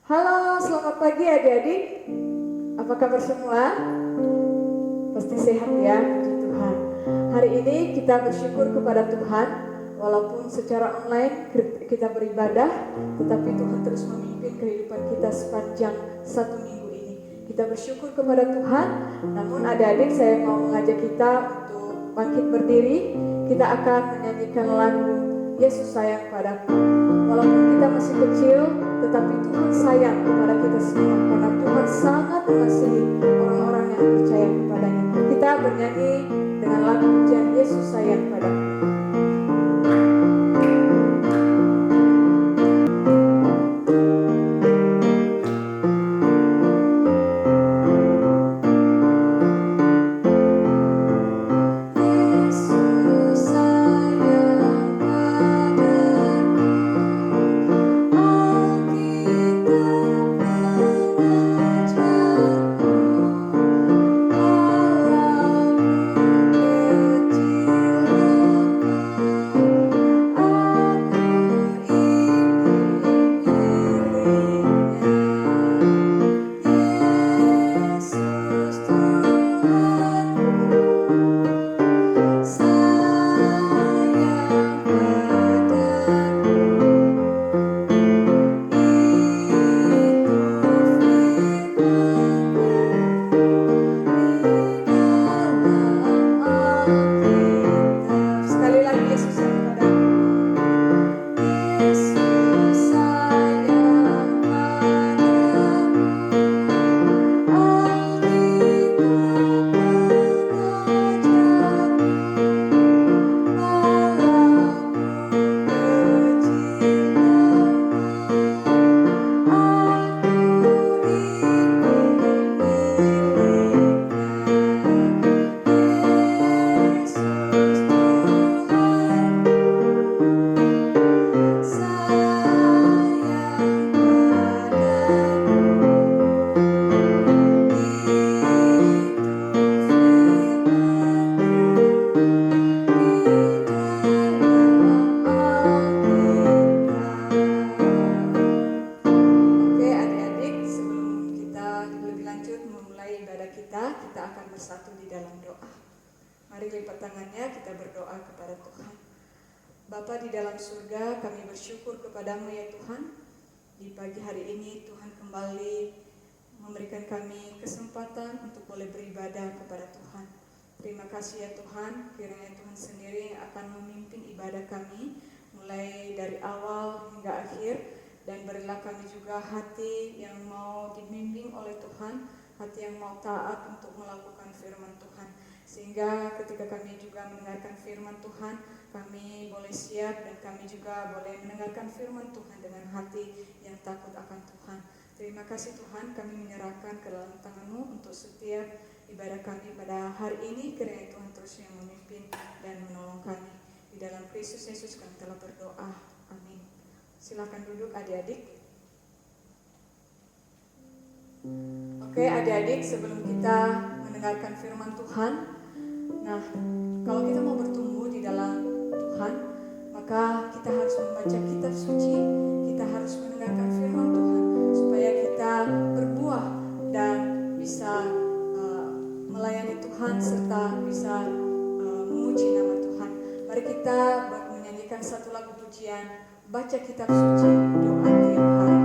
Halo, selamat pagi adik-adik. Apa kabar semua? Pasti sehat ya, puji Tuhan. Hari ini kita bersyukur kepada Tuhan, walaupun secara online kita beribadah, tetapi Tuhan terus memimpin kehidupan kita sepanjang 1 minggu ini. Kita bersyukur kepada Tuhan. Namun adik-adik, saya mau mengajak kita untuk bangkit berdiri. Kita akan menyanyikan lagu Yesus sayang padaku. Walaupun kita masih kecil, tetapi Tuhan sayang kepada kita semua, karena Tuhan sangat mengasihi orang-orang yang percaya kepadanya. Kita bernyanyi dengan lagu pujian Yesus sayang padaku. Bapa di dalam surga, kami bersyukur kepadamu ya Tuhan. Di pagi hari ini Tuhan kembali memberikan kami kesempatan untuk boleh beribadah kepada Tuhan. Terima kasih ya Tuhan, kiranya Tuhan sendiri akan memimpin ibadah kami mulai dari awal hingga akhir. Dan berilah kami juga hati yang mau dibimbing oleh Tuhan, hati yang mau taat untuk melakukan firman Tuhan. Sehingga ketika kami juga mendengarkan firman Tuhan, kami boleh siap dan kami juga boleh mendengarkan firman Tuhan dengan hati yang takut akan Tuhan. Terima kasih Tuhan, kami menyerahkan ke dalam tangan-Mu untuk setiap ibadah kami pada hari ini. Kiranya Tuhan terus yang memimpin dan menolong kami. Di dalam Kristus Yesus kami telah berdoa. Amin. Silakan duduk adik-adik. Oke adik-adik, sebelum kita mendengarkan firman Tuhan, nah kalau kita mau bertumbuh di dalam Tuhan, maka kita harus membaca kitab suci, kita harus mendengarkan firman Tuhan, supaya kita berbuah dan bisa melayani Tuhan serta bisa memuji nama Tuhan. Mari kita menyanyikan satu lagu pujian, baca kitab suci, doa tiap hari.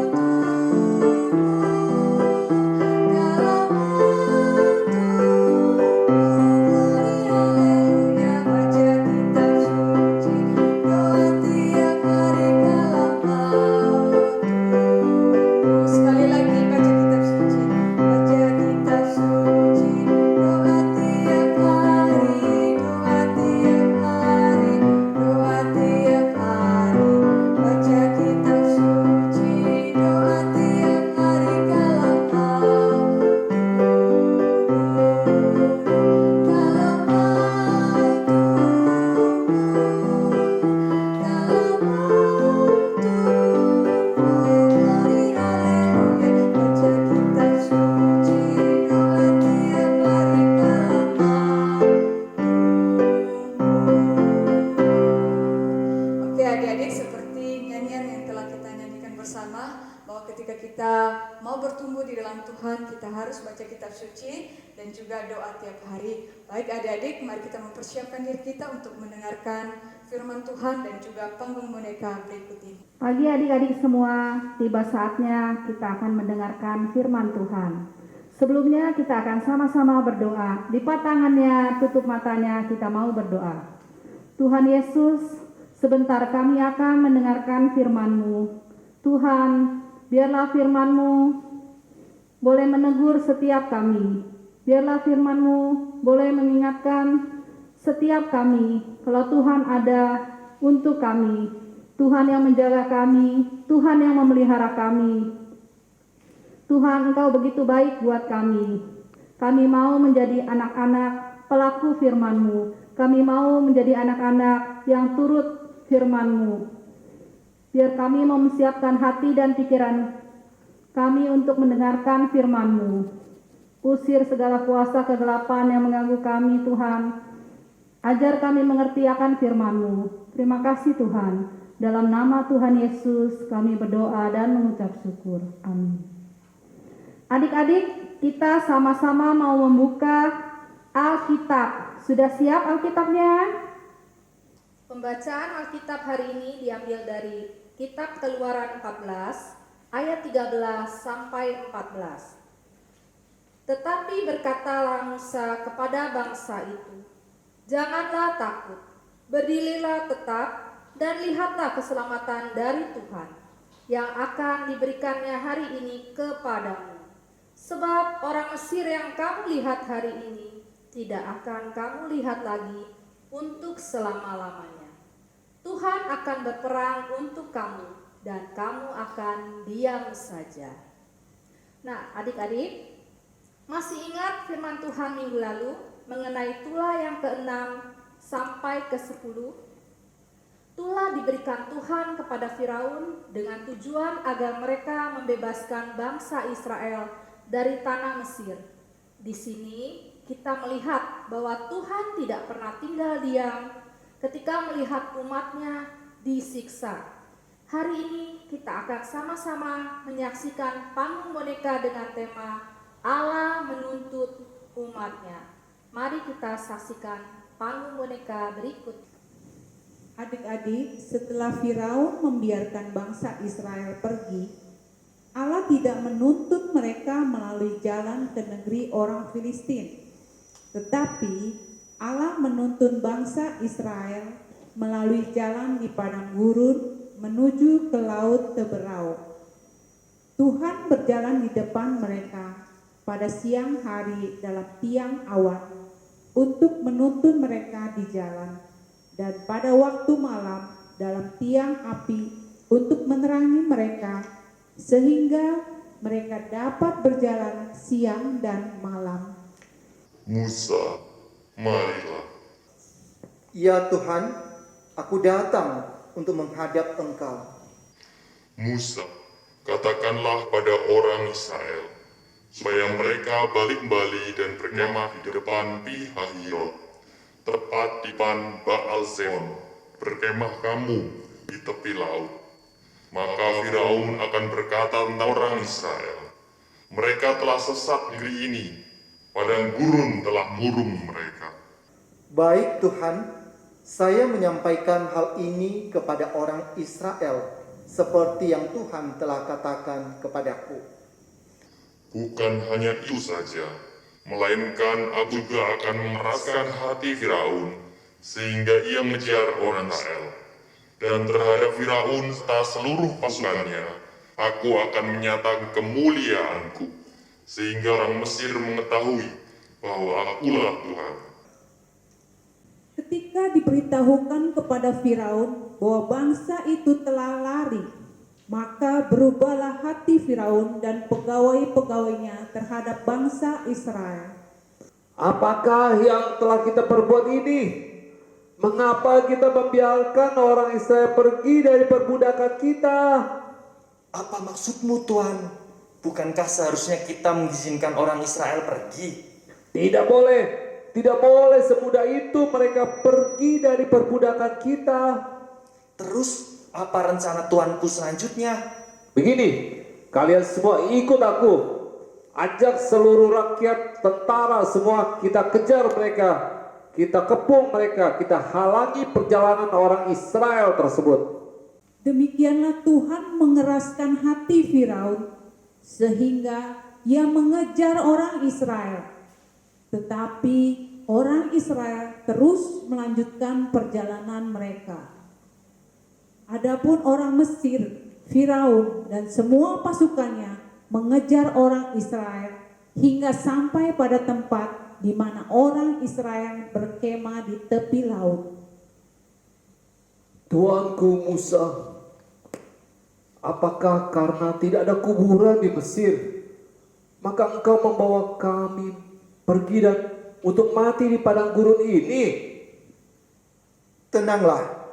Kau bertumbuh di dalam Tuhan, kita harus baca kitab suci dan juga doa tiap hari. Baik adik-adik, mari kita mempersiapkan diri kita untuk mendengarkan firman Tuhan dan juga panggung boneka berikut ini. Pagi adik-adik semua, tiba saatnya kita akan mendengarkan firman Tuhan. Sebelumnya kita akan sama-sama berdoa. Lipat tangannya, tutup matanya, kita mau berdoa. Tuhan Yesus, sebentar kami akan mendengarkan firman-Mu. Tuhan, biarlah firman-Mu boleh menegur setiap kami. Biarlah firman-Mu boleh mengingatkan setiap kami kalau Tuhan ada untuk kami. Tuhan yang menjaga kami, Tuhan yang memelihara kami. Tuhan, Engkau begitu baik buat kami. Kami mau menjadi anak-anak pelaku firman-Mu. Kami mau menjadi anak-anak yang turut firman-Mu. Biar kami mempersiapkan hati dan pikiran kami untuk mendengarkan firman-Mu. Usir segala kuasa kegelapan yang mengganggu kami, Tuhan. Ajar kami mengerti akan firman-Mu. Terima kasih Tuhan. Dalam nama Tuhan Yesus kami berdoa dan mengucap syukur. Amin. Adik-adik, kita sama-sama mau membuka Alkitab. Sudah siap Alkitabnya? Pembacaan Alkitab hari ini diambil dari Kitab Keluaran 14 ayat 13 sampai 14. Tetapi berkatalah Musa kepada bangsa itu, "Janganlah takut, berdirilah tetap dan lihatlah keselamatan dari Tuhan yang akan diberikannya hari ini kepadamu. Sebab orang Mesir yang kamu lihat hari ini tidak akan kamu lihat lagi untuk selama-lamanya. Tuhan akan berperang untuk kamu dan kamu akan diam saja." Nah, adik-adik, masih ingat firman Tuhan minggu lalu mengenai tulah yang ke-6 sampai ke-10? Tulah diberikan Tuhan kepada Firaun dengan tujuan agar mereka membebaskan bangsa Israel dari tanah Mesir. Di sini kita melihat bahwa Tuhan tidak pernah tinggal diam ketika melihat umatnya disiksa. Hari ini kita akan sama-sama menyaksikan panggung boneka dengan tema Allah menuntut umatnya. Mari kita saksikan panggung boneka berikut. Adik-adik, setelah Firaun membiarkan bangsa Israel pergi, Allah tidak menuntut mereka melalui jalan ke negeri orang Filistin, tetapi Allah menuntun bangsa Israel melalui jalan di padang gurun menuju ke laut Teberau. Tuhan berjalan di depan mereka pada siang hari dalam tiang awan untuk menuntun mereka di jalan, dan pada waktu malam dalam tiang api untuk menerangi mereka, sehingga mereka dapat berjalan siang dan malam. Musa, marilah. Ya Tuhan, aku datang untuk menghadap Engkau. Musa, katakanlah pada orang Israel, supaya mereka balik kembali dan berkemah di depan Pi-hahirot, tepat di depan Baal-Zeon, berkemah kamu di tepi laut. Maka Firaun akan berkata tentang orang Israel, mereka telah sesat negeri ini, padang gurun telah murung mereka. Baik Tuhan, saya menyampaikan hal ini kepada orang Israel, seperti yang Tuhan telah katakan kepadaku. Bukan hanya itu saja, melainkan aku juga akan memeraskan hati Firaun, sehingga ia mengejar orang Israel. Dan terhadap Firaun serta seluruh pasukannya, aku akan menyatakan kemuliaanku, sehingga orang Mesir mengetahui bahwa akulah Tuhan. Ketika diberitahukan kepada Firaun bahwa bangsa itu telah lari, maka berubahlah hati Firaun dan pegawai-pegawainya terhadap bangsa Israel. Apakah yang telah kita perbuat ini? Mengapa kita membiarkan orang Israel pergi dari perbudakan kita? Apa maksudmu Tuhan? Bukankah seharusnya kita mengizinkan orang Israel pergi? Tidak boleh semudah itu mereka pergi dari perbudakan kita. Terus apa rencana Tuanku selanjutnya? Begini, kalian semua ikut aku. Ajak seluruh rakyat, tentara semua, kita kejar mereka, kita kepung mereka, kita halangi perjalanan orang Israel tersebut. Demikianlah Tuhan mengeraskan hati Firaun sehingga ia mengejar orang Israel. Tetapi orang Israel terus melanjutkan perjalanan mereka. Adapun orang Mesir, Firaun dan semua pasukannya mengejar orang Israel hingga sampai pada tempat di mana orang Israel berkemah di tepi laut. Tuanku Musa, apakah karena tidak ada kuburan di Mesir, maka engkau membawa kami pergi dan untuk mati di padang gurun ini? Tenanglah,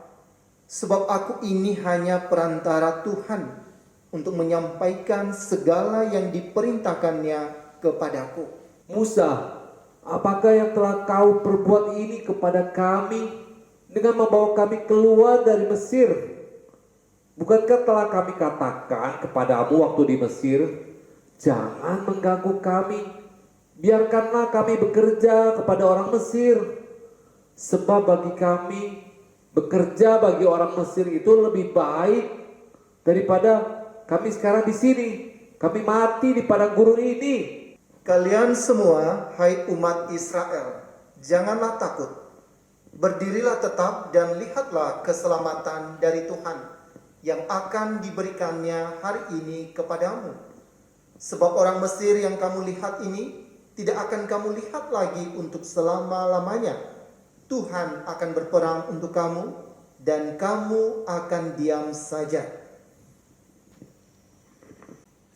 sebab aku ini hanya perantara Tuhan untuk menyampaikan segala yang diperintahkannya kepadaku. Musa, apakah yang telah kau perbuat ini kepada kami dengan membawa kami keluar dari Mesir? Bukankah telah kami katakan kepadamu waktu di Mesir, jangan mengganggu kami, biarkanlah kami bekerja kepada orang Mesir. Sebab bagi kami, bekerja bagi orang Mesir itu lebih baik daripada kami sekarang di sini. Kami mati di padang gurun ini. Kalian semua, hai umat Israel, janganlah takut. Berdirilah tetap dan lihatlah keselamatan dari Tuhan yang akan diberikannya hari ini kepadamu. Sebab orang Mesir yang kamu lihat ini tidak akan kamu lihat lagi untuk selama-lamanya. Tuhan akan berperang untuk kamu dan kamu akan diam saja.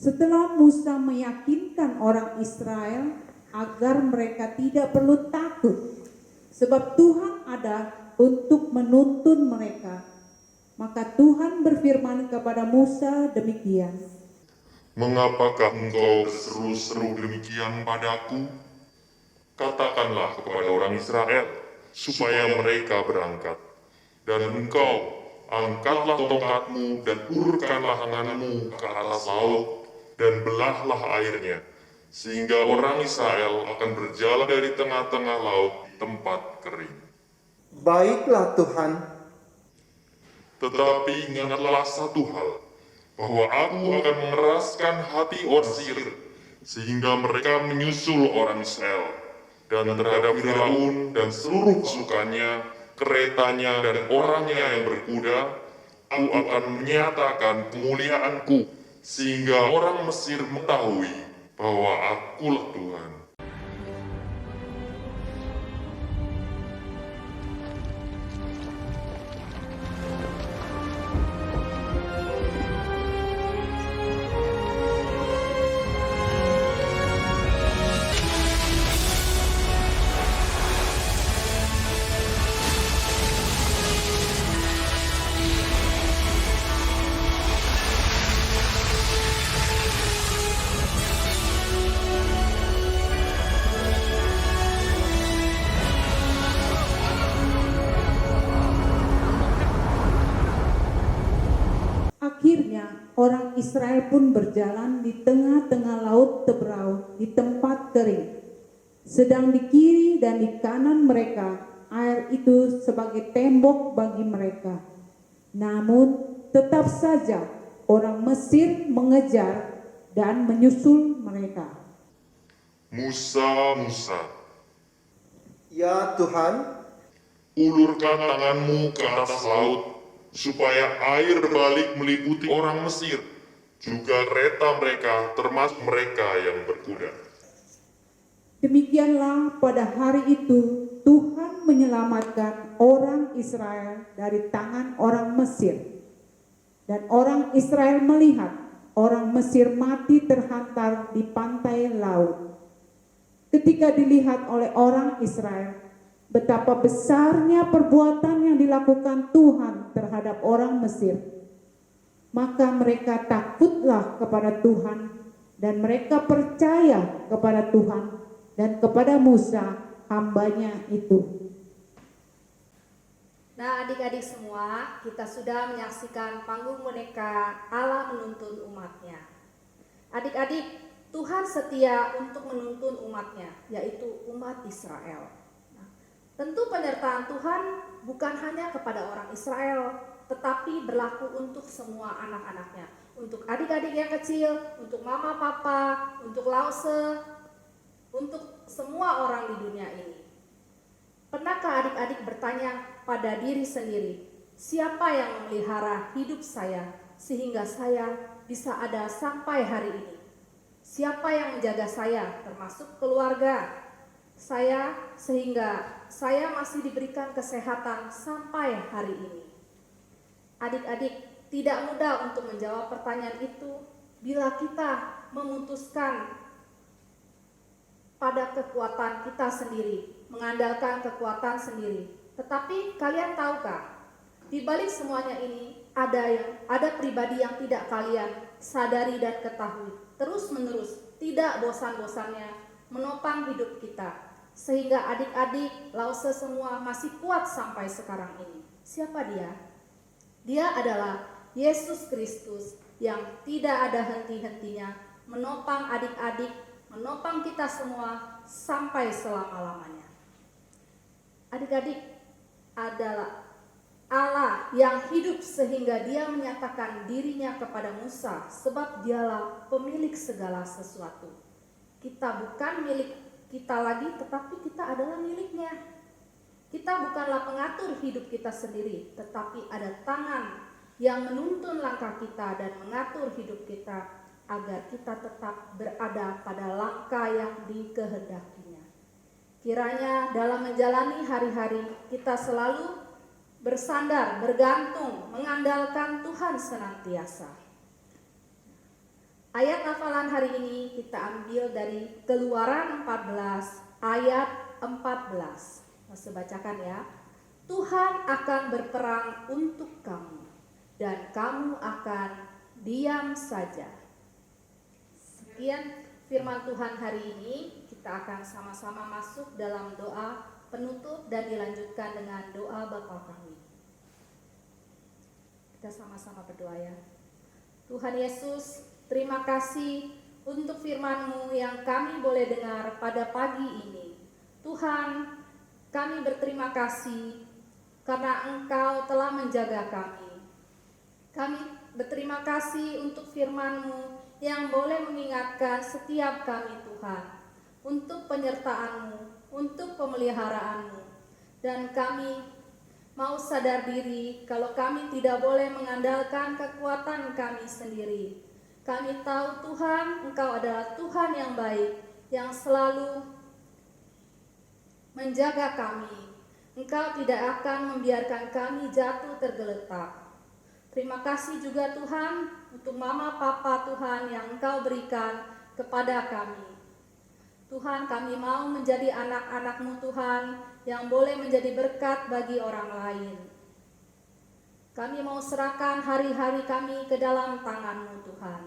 Setelah Musa meyakinkan orang Israel agar mereka tidak perlu takut, sebab Tuhan ada untuk menuntun mereka, maka Tuhan berfirman kepada Musa demikian. Mengapakah engkau berseru-seru demikian padaku? Katakanlah kepada orang Israel, supaya mereka berangkat. Dan engkau, angkatlah tongkatmu dan urutkanlah tanganmu ke atas laut, dan belahlah airnya, sehingga orang Israel akan berjalan dari tengah-tengah laut di tempat kering. Baiklah Tuhan, Tetapi ingatlah satu hal, bahwa aku akan mengeraskan hati orang Mesir, sehingga mereka menyusul orang Israel, dan terhadap Firaun dan seluruh pasukannya, keretanya dan orangnya yang berkuda, aku akan menyatakan kemuliaanku, sehingga orang Mesir mengetahui bahwa akulah Tuhan. Akhirnya orang Israel pun berjalan di tengah-tengah laut Tebrau di tempat kering. Sedang di kiri dan di kanan mereka air itu sebagai tembok bagi mereka. Namun tetap saja orang Mesir mengejar dan menyusul mereka. Musa, Musa, ya Tuhan, ulurkan tanganmu ke atas laut, supaya air berbalik meliputi orang Mesir, juga kereta mereka, termasuk mereka yang berkuda. Demikianlah pada hari itu Tuhan menyelamatkan orang Israel dari tangan orang Mesir. Dan orang Israel melihat orang Mesir mati terhantar di pantai laut. Ketika dilihat oleh orang Israel betapa besarnya perbuatan yang dilakukan Tuhan terhadap orang Mesir, maka mereka takutlah kepada Tuhan dan mereka percaya kepada Tuhan dan kepada Musa hambanya itu. Nah, adik-adik semua, kita sudah menyaksikan panggung boneka Allah menuntun umatnya. Adik-adik, Tuhan setia untuk menuntun umatnya, yaitu umat Israel. Nah, tentu penyertaan Tuhan bukan hanya kepada orang Israel, tetapi berlaku untuk semua anak-anaknya. Untuk adik-adik yang kecil, untuk mama papa, untuk lause, untuk semua orang di dunia ini. Pernahkah adik-adik bertanya pada diri sendiri, siapa yang memelihara hidup saya sehingga saya bisa ada sampai hari ini? Siapa yang menjaga saya, termasuk keluarga saya, sehingga saya masih diberikan kesehatan sampai hari ini? Adik-adik, tidak mudah untuk menjawab pertanyaan itu bila kita memutuskan pada kekuatan kita sendiri, mengandalkan kekuatan sendiri. Tetapi kalian tahukah, di balik semuanya ini ada pribadi yang tidak kalian sadari dan ketahui, terus-menerus, tidak bosan-bosannya menopang hidup kita, sehingga adik-adik lause semua masih kuat sampai sekarang ini. Siapa dia? Dia adalah Yesus Kristus yang tidak ada henti-hentinya menopang adik-adik, menopang kita semua sampai selama-lamanya. Adik-adik, adalah Allah yang hidup sehingga dia menyatakan dirinya kepada Musa, sebab dialah pemilik segala sesuatu. Kita bukan milik kita lagi, tetapi kita adalah miliknya. Kita bukanlah pengatur hidup kita sendiri, tetapi ada tangan yang menuntun langkah kita dan mengatur hidup kita agar kita tetap berada pada langkah yang dikehendakinya. Kiranya dalam menjalani hari-hari kita selalu bersandar, bergantung, mengandalkan Tuhan senantiasa. Ayat hafalan hari ini kita ambil dari Keluaran 14 ayat 14. Saya bacakan ya. Tuhan akan berperang untuk kamu dan kamu akan diam saja. Sekian firman Tuhan hari ini. Kita akan sama-sama masuk dalam doa penutup dan dilanjutkan dengan doa Bapa kami. Kita sama-sama berdoa ya. Tuhan Yesus, terima kasih untuk firman-Mu yang kami boleh dengar pada pagi ini. Tuhan, kami berterima kasih karena Engkau telah menjaga kami. Kami berterima kasih untuk firman-Mu yang boleh mengingatkan setiap kami Tuhan, untuk penyertaan-Mu, untuk pemeliharaan-Mu. Dan kami mau sadar diri kalau kami tidak boleh mengandalkan kekuatan kami sendiri. Kami tahu Tuhan, Engkau adalah Tuhan yang baik, yang selalu menjaga kami. Engkau tidak akan membiarkan kami jatuh tergeletak. Terima kasih juga Tuhan untuk mama papa Tuhan yang Engkau berikan kepada kami. Tuhan, kami mau menjadi anak-anak-Mu Tuhan yang boleh menjadi berkat bagi orang lain. Kami mau serahkan hari-hari kami ke dalam tangan-Mu Tuhan.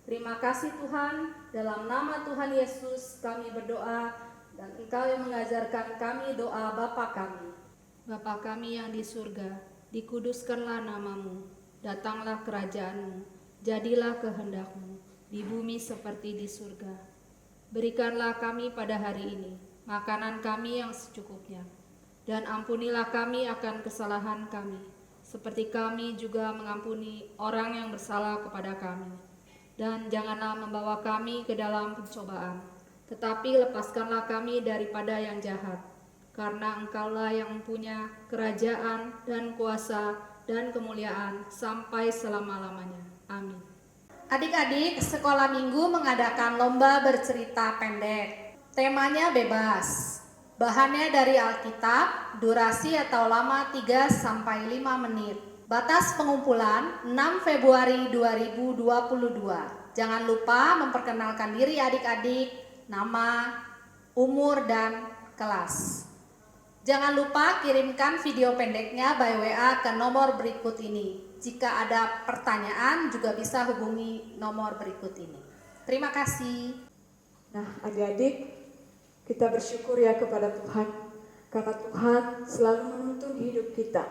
Terima kasih Tuhan, dalam nama Tuhan Yesus kami berdoa dan Engkau yang mengajarkan kami doa Bapa kami. Bapa kami yang di surga, dikuduskanlah nama-Mu, datanglah kerajaan-Mu, jadilah kehendak-Mu di bumi seperti di surga. Berikanlah kami pada hari ini makanan kami yang secukupnya, dan ampunilah kami akan kesalahan kami, seperti kami juga mengampuni orang yang bersalah kepada kami. Dan janganlah membawa kami ke dalam pencobaan, tetapi lepaskanlah kami daripada yang jahat, karena Engkaulah yang mempunyai kerajaan dan kuasa dan kemuliaan sampai selama-lamanya. Amin. Adik-adik, sekolah minggu mengadakan lomba bercerita pendek. Temanya bebas. Bahannya dari Alkitab, durasi atau lama 3-5 menit. Batas pengumpulan 6 Februari 2022. Jangan lupa memperkenalkan diri adik-adik, nama, umur, dan kelas. Jangan lupa kirimkan video pendeknya by WA ke nomor berikut ini. Jika ada pertanyaan juga bisa hubungi nomor berikut ini. Terima kasih. Nah, adik-adik, kita bersyukur ya kepada Tuhan, karena Tuhan selalu menuntun hidup kita.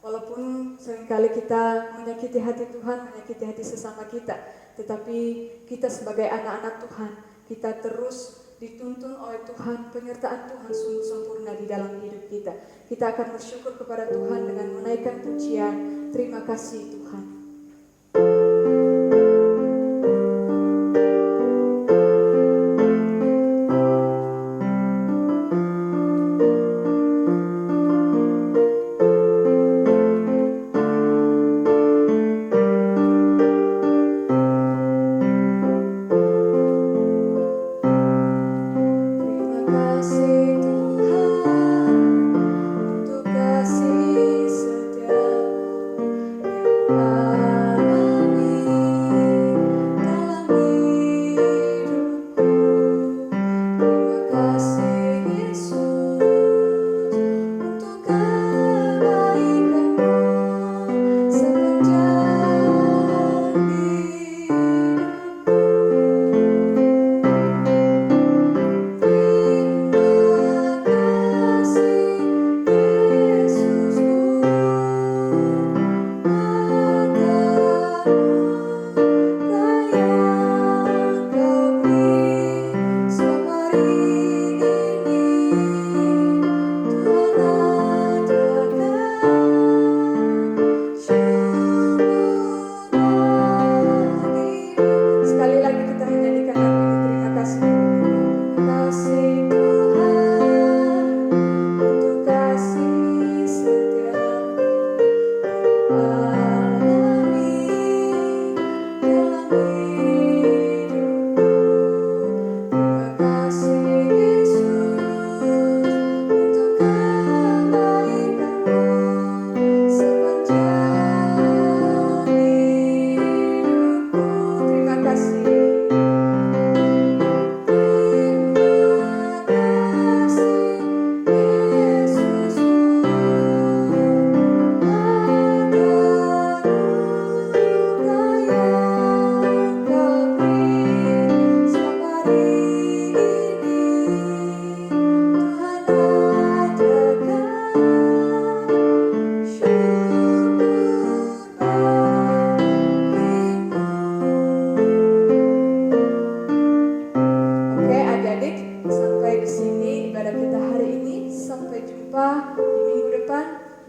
Walaupun seringkali kita menyakiti hati Tuhan, menyakiti hati sesama kita, tetapi kita sebagai anak-anak Tuhan, kita terus dituntun oleh Tuhan, penyertaan Tuhan sungguh sempurna di dalam hidup kita. Kita akan bersyukur kepada Tuhan dengan menaikkan pujian, terima kasih Tuhan.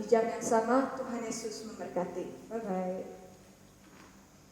Jam yang sama, Tuhan Yesus memberkati. Bye-bye.